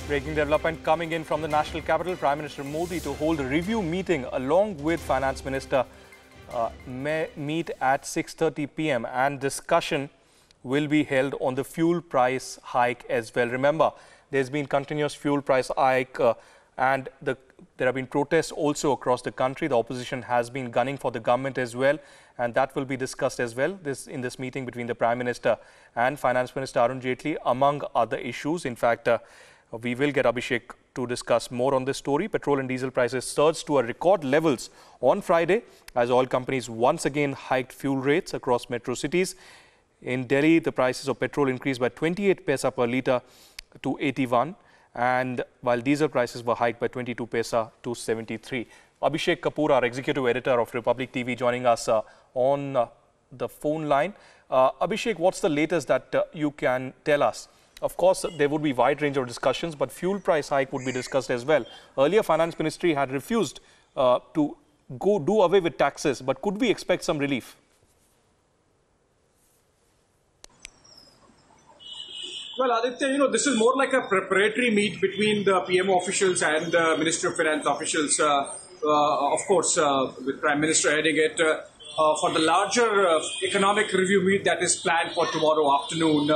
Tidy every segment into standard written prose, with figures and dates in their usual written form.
Breaking development coming in from the national capital. Prime Minister Modi to hold a review meeting along with Finance Minister may meet at 6:30 p.m. and discussion will be held on the fuel price hike as well. Remember, there's been continuous fuel price hike and there have been protests also across the country. The opposition has been gunning for the government as well, and that will be discussed as well in this meeting between the Prime Minister and Finance Minister Arun Jaitley, among other issues. In fact, we will get Abhishek to discuss more on this story. Petrol and diesel prices surged to a record levels on Friday as oil companies once again hiked fuel rates across metro cities. In Delhi, the prices of petrol increased by 28 paisa per litre to 81, and while diesel prices were hiked by 22 paisa to 73. Abhishek Kapoor, our executive editor of Republic TV, joining us on the phone line. Abhishek, what's the latest that you can tell us? Of course, there would be a wide range of discussions, but fuel price hike would be discussed as well. Earlier, Finance Ministry had refused to do away with taxes, but could we expect some relief? Well, Aditya, this is more like a preparatory meet between the PMO officials and the Ministry of Finance officials, of course, with Prime Minister heading it, for the larger economic review meet that is planned for tomorrow afternoon.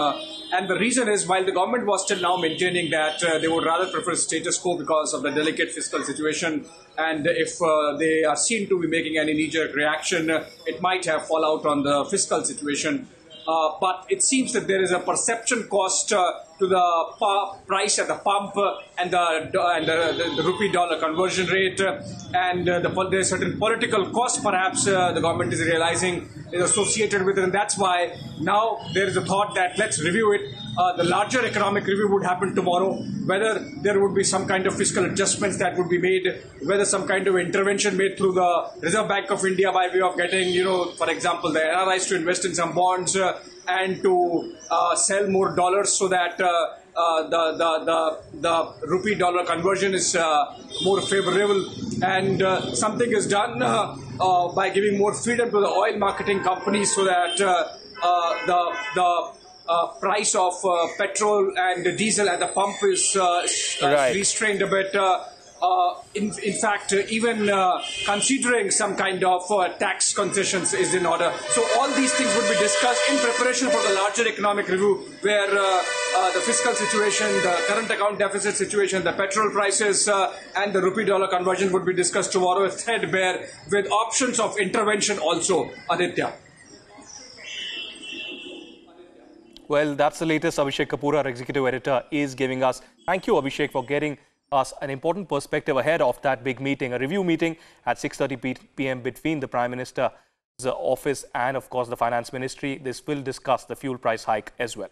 And the reason is, while the government was still now maintaining that they would rather prefer status quo because of the delicate fiscal situation, and if they are seen to be making any knee-jerk reaction, it might have fallout on the fiscal situation. But it seems that there is a perception cost to the price at the pump and the rupee-dollar conversion rate, and there's certain political cost perhaps the government is realizing is associated with it, and that's why now there is a thought that let's review it. The larger economic review would happen tomorrow, whether there would be some kind of fiscal adjustments that would be made, whether some kind of intervention made through the Reserve Bank of India by way of getting, for example, the NRIs to invest in some bonds and to sell more dollars so that the rupee-dollar conversion is more favorable, and something is done by giving more freedom to the oil marketing companies so that the price of petrol and diesel at the pump is restrained a bit. In fact, even considering some kind of tax concessions is in order. So all these things would be discussed in preparation for the larger economic review, where the fiscal situation, the current account deficit situation, the petrol prices and the rupee-dollar conversion would be discussed tomorrow threadbare, with options of intervention also, Aditya. Well, that's the latest Abhishek Kapoor, our executive editor, is giving us. Thank you, Abhishek, for getting us an important perspective ahead of that big meeting, a review meeting at 6:30 p.m. between the Prime Minister's office and, of course, the Finance Ministry. This will discuss the fuel price hike as well.